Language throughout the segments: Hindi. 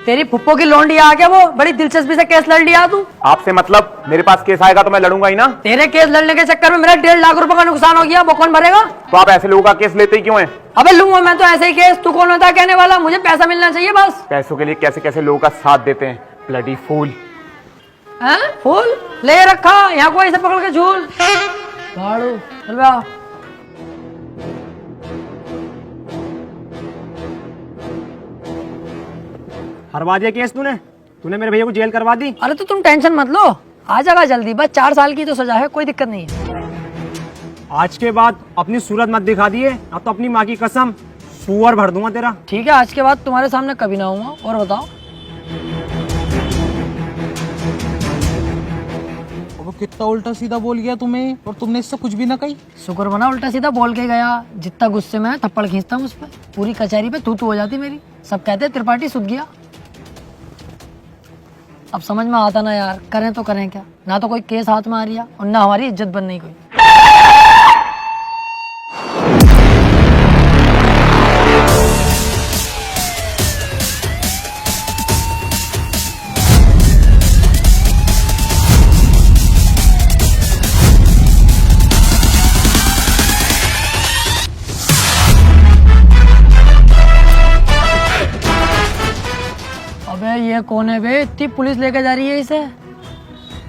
तेरी फुप्पो की लौंडी आ गया, वो बड़ी दिलचस्पी से केस लड़ लिया तू। आपसे मतलब? मेरे पास केस आएगा तो मैं लड़ूंगा ही ना। तेरे केस लड़ने के चक्कर में मेरा 1.5 लाख रुपए का नुकसान हो गया, वो कौन भरेगा? तो आप ऐसे लोगों का केस लेते ही क्यों हैं? अबे लूंगा मैं तो ऐसे ही केस, तू कौन होता है कहने वाला? मुझे पैसा मिलना चाहिए बस। पैसों के लिए कैसे कैसे लोगों का साथ देते हैं, ब्लडी फूल। हैं? फूल ले रखा यहाँ कोई ऐसे पकड़ के झूल भाड़ू, चल बे आ। हरवा दिया केस तूने मेरे भैया को जेल करवा दी। अरे तो तुम टेंशन मत लो, आ जाएगा जल्दी, बस 4 साल की तो सजा है, कोई दिक्कत नहीं है। आज के बाद अपनी सूरत मत दिखा दिए, अब तो अपनी माँ की कसम सुअर भर दूंगा तेरा। ठीक है, आज के बाद तुम्हारे सामने कभी ना आऊंगा। और बताओ। वो कितना उल्टा सीधा बोल गया तुम्हें, और तुमने इससे कुछ भी ना कही। शुक्र बना उल्टा सीधा बोल के गया, जितना गुस्से में है थप्पड़ खींचता हूँ उस पर, पूरी कचहरी पे तू हो जाती मेरी। सब कहते हैं त्रिपाठी सुध गया। अब समझ में आता ना यार, करें तो करें क्या, ना तो कोई केस हाथ में आ रही है और ना हमारी इज्जत बन रही कोई। अबे ये कौन है बे, इतनी पुलिस लेके जा रही है इसे?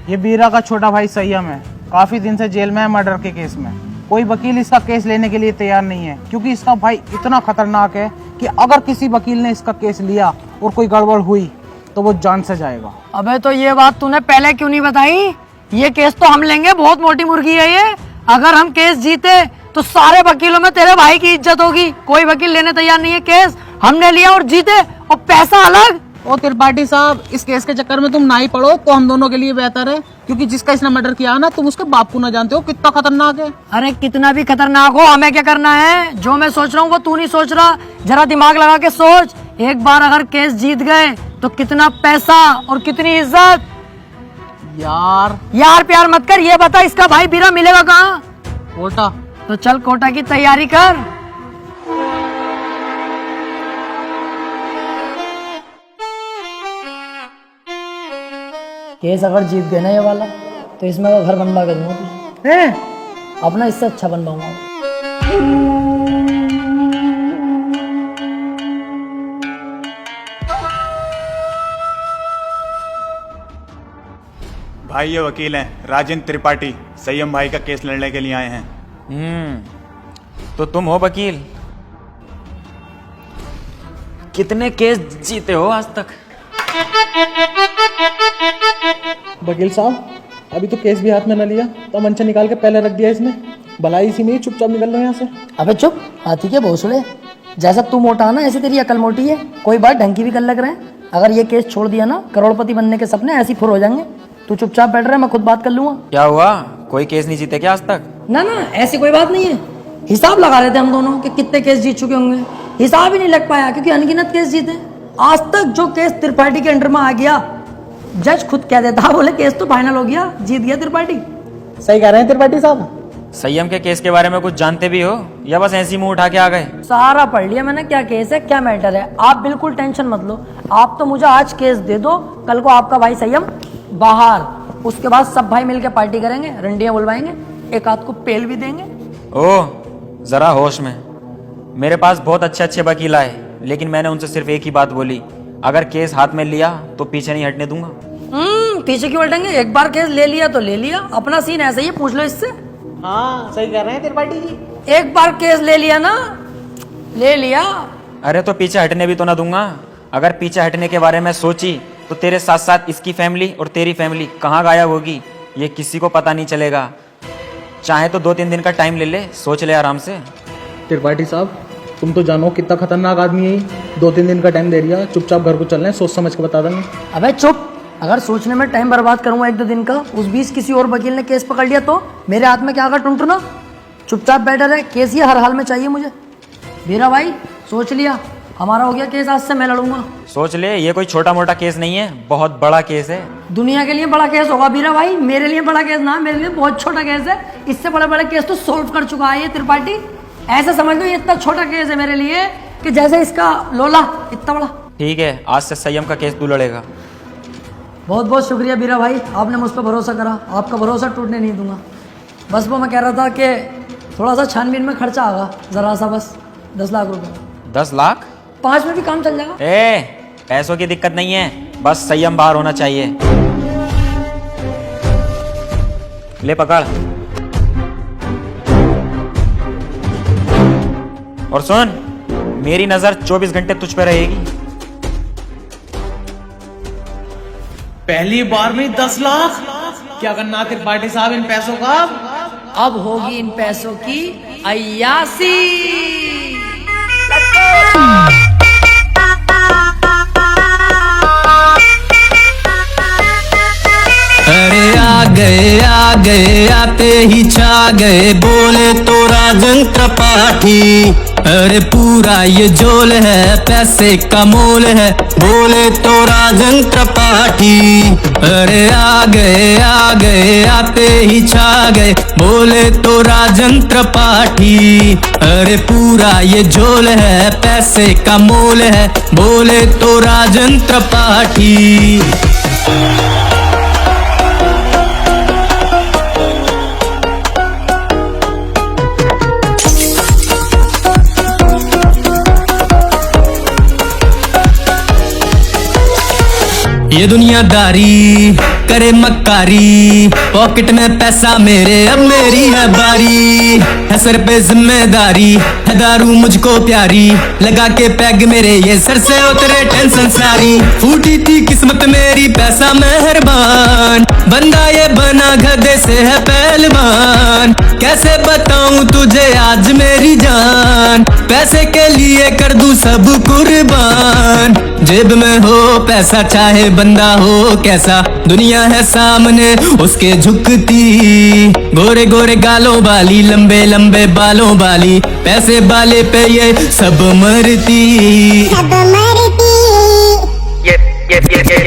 ये बीरा का छोटा भाई संयम है, काफी दिन से जेल में है मर्डर के केस में। कोई वकील इसका केस लेने के लिए तैयार नहीं है, क्योंकि इसका भाई इतना खतरनाक है कि अगर किसी वकील ने इसका केस लिया और कोई गड़बड़ हुई तो वो जान से जाएगा। अबे तो ये बात तूने पहले क्यों नहीं बताई? ये केस तो हम लेंगे, बहुत मोटी मुर्गी है ये। अगर हम केस जीते तो सारे वकीलों में तेरे भाई की इज्जत होगी। कोई वकील लेने तैयार नहीं है केस, हमने लिया और जीते, और पैसा अलग। ओ त्रिपाठी साहब, इस केस के चक्कर में तुम ना ही पड़ो तो हम दोनों के लिए बेहतर है, क्योंकि जिसका इसने मर्डर किया ना, तुम उसके बाप को ना जानते हो कितना खतरनाक है। अरे कितना भी खतरनाक हो, हमें क्या करना है? जो मैं सोच रहा हूँ वो तू नहीं सोच रहा, जरा दिमाग लगा के सोच। एक बार अगर केस जीत गए तो कितना पैसा और कितनी इज्जत। यार प्यार मत कर, ये बता इसका भाई बीरा मिलेगा कहाँ? कोटा। तो चल कोटा की तैयारी कर। केस अगर जीत गए ना ये वाला, तो इसमें का घर बनवा के दूंगा तुझे। अपना इससे अच्छा बनवाऊंगा। भाई ये वकील हैं राजेंद्र त्रिपाठी, संयम भाई का केस लड़ने के लिए आए हैं। तो तुम हो वकील? कितने केस जीते हो आज तक? वकील साहब, अभी तो केस भी हाथ में न लिया, तो मंचा निकाल के पहले रख दिया इसने। भलाई इसी में ही चुपचाप निकल लो यहाँ से। अबे चुप, हाथी के भोसड़े। जैसा तू मोटा है ना, ऐसे तेरी अकल मोटी है। कोई बात ढंग की भी कर लग रहे हैं। अगर ये केस छोड़ दिया ना, करोड़पति बनने के सपने ऐसे फुर हो जाएंगे। तू चुपचाप बैठ रहा है, मैं खुद बात कर लूंगा। क्या हुआ, कोई केस नहीं जीते क्या आज तक? ना ना, ऐसी कोई बात नहीं है। हिसाब लगा रहे थे हम दोनों कि कितने केस जीत चुके होंगे, हिसाब ही नहीं लग पाया, क्योंकि अनगिनत केस जीते। आज तक जो केस त्रिपाठी के अंडर में आ गया, जज खुद कह देता, बोले केस तो फाइनल हो गया, जीत गया त्रिपाठी। सही कह रहे हैं त्रिपाठी साहब। संयम के केस के बारे में कुछ जानते भी हो या बस ऐसी मुंह उठा के आ गए? सारा पढ़ लिया मैंने, क्या केस है क्या मैटर है। आप बिल्कुल टेंशन मत लो, आप तो मुझे आज केस दे दो, कल को आपका भाई संयम बाहर। उसके बाद सब भाई मिलकर पार्टी करेंगे, रंडियां बुलवाएंगे, एक आध को पेल भी देंगे। ओह, जरा होश में। मेरे पास बहुत अच्छे अच्छे वकील आए, लेकिन मैंने उनसे सिर्फ एक ही बात बोली, अगर केस हाथ में लिया तो पीछे नहीं हटने दूंगा। पीछे क्यों हटेंगे? एक बार केस ले लिया तो ले लिया, अपना सीन ऐसा ही है, पूछ लो इससे। हाँ सही कह रहे हैं त्रिपाठी जी। एक बार केस ले लिया ना, ले लिया। अरे तो पीछे हटने भी तो ना दूंगा। अगर पीछे हटने के बारे में सोची तो तेरे साथ साथ इसकी फैमिली और तेरी फैमिली कहाँ गायब होगी, ये किसी को पता नहीं चलेगा। चाहे तो 2-3 दिन का टाइम ले ले, सोच ले आराम से। त्रिपाठी साहब, तुम तो जानो कितना खतरनाक आदमी है। 2-3 दिन का टाइम दे दिया, चुपचाप घर को चलना है, सोच समझ के बता देंगे। अबे चुप, अगर सोचने में टाइम बर्बाद करूंगा 1-2 दिन का, उस बीच किसी और वकील ने केस पकड़ लिया तो मेरे हाथ में क्या आगा टुनटुना। चुपचाप बैठा रहे, केस ये हर हाल में चाहिए मुझे। मेरा भाई सोच लिया, हमारा हो गया केस, आज से मैं लड़ूंगा। सोच ले, ये कोई छोटा मोटा केस नहीं है, बहुत बड़ा केस है। दुनिया के लिए बड़ा केस होगा बीरा भाई, मेरे लिए बड़ा केस ना, मेरे लिए बहुत छोटा केस है। इससे बड़े बड़े केस तो सोल्व कर चुका है ये त्रिपाठी। ऐसे समझ लो ये इतना छोटा केस है मेरे लिए कि जैसे इसका लोला इतना बड़ा। ठीक है, आज से संयम का केस तू लड़ेगा। बहुत बहुत शुक्रिया बीरा भाई, आपने मुझ पर भरोसा करा, आपका भरोसा टूटने नहीं दूंगा। बस वो मैं कह रहा था कि थोड़ा सा छानबीन में खर्चा आगा, ज़रा सा, बस 10 लाख रुपए। 10 लाख? 5 में भी काम चल जाएगा। पैसों की दिक्कत नहीं है, बस संयम बाहर होना चाहिए। ले पकड़। और सुन, मेरी नजर 24 घंटे तुझ पे रहेगी। पहली बार में 10 लाख? क्या करना त्रिपाठी साहब इन पैसों का? अब होगी इन पैसों की अय्यासी। अरे आ गए आते ही छा गए, बोले तो राजन त्रिपाठी। अरे पूरा ये झोल है, पैसे का मोल है, बोले तो राजन त्रिपाठी। अरे आ गए आते ही छा गए, बोले तो राजन त्रिपाठी। अरे पूरा ये झोल है, पैसे का मोल है, बोले तो राजन त्रिपाठी। ये दुनियादारी करे मक्कारी, पॉकेट में पैसा मेरे, अब मेरी है बारी। है सर पे जिम्मेदारी, है दारू मुझको प्यारी, लगा के पैग मेरे ये सर से उतरे टेंशन सारी। फूटी थी किस्मत मेरी, पैसा मेहरबान, बंदा ये बना गधे से है पहलवान। कैसे बताऊं तुझे आज मेरी जान, पैसे के लिए कर दूं सब कुर्बान। जेब में हो पैसा, चाहे बंदा हो कैसा, दुनिया है सामने उसके झुकती। गोरे गोरे गालों वाली, लंबे लंबे बालों वाली, पैसे वाले पे ये सब मरती।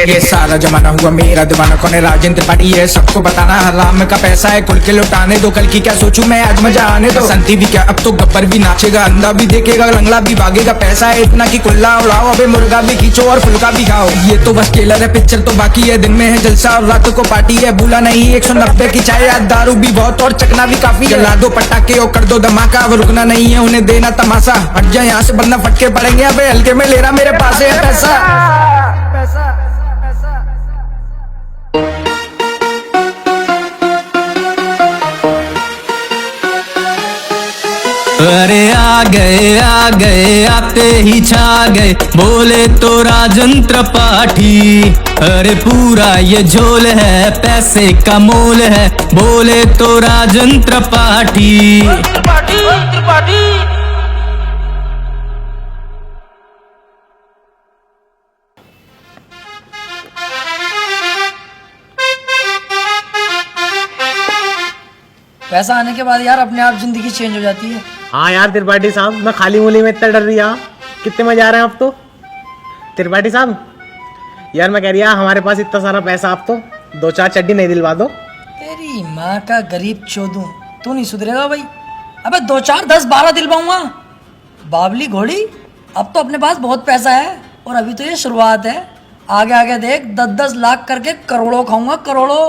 ये सारा जमाना हुआ मेरा दीवाना, कौन है राजन त्रिपाठी ये सबको बताना। हराम का पैसा है खुल के लुटाने दो, कल की क्या सोचूं मैं आज मजा आने दो। संती भी क्या अब तो गब्बर भी नाचेगा, अंधा भी देखेगा, लंगड़ा भी भागेगा। पैसा है इतना कि कुल्ला उड़ाओ, अबे मुर्गा भी खींचो और फुल्का भी खाओ। ये तो बस ट्रेलर है, पिक्चर तो बाकी है। दिन में है जलसा और रात को पार्टी है, भूला नहीं 190 की चाय, याद दारू भी बहुत और चकना भी काफी है। जला दो पटाखे और कर दो धमाका, अब रुकना नहीं है उन्हें देना तमाशा। हट जा यहाँ से वरना फटके पड़ेंगे, अबे हल्के में ले रहा मेरे पास है पैसा। अरे आ गए आते ही छा गए, बोले तो राजन त्रिपाठी। अरे पूरा ये झोल है, पैसे का मोल है, बोले तो राजन त्रिपाठी। पैसा आने के बाद यार अपने आप जिंदगी चेंज हो जाती है। हाँ यार त्रिपाठी साहब, मैं खाली मूली में इतना डर रही। कितने मजे आ रहे हैं आप तो त्रिपाठी साहब। यार मैं कह रही हमारे पास इतना सारा पैसा, आप तो 2-4 चड्डी नहीं दिलवा दो। तेरी माँ का गरीब चोदू, तू नहीं सुधरेगा भाई। अबे 2, 4, 10, 12 दिलवाऊंगा। बाबली घोड़ी, अब तो अपने पास बहुत पैसा है और अभी तो ये शुरुआत है। आगे आगे देख 10-10 लाख करके करोड़ों खाऊंगा, करोड़ों।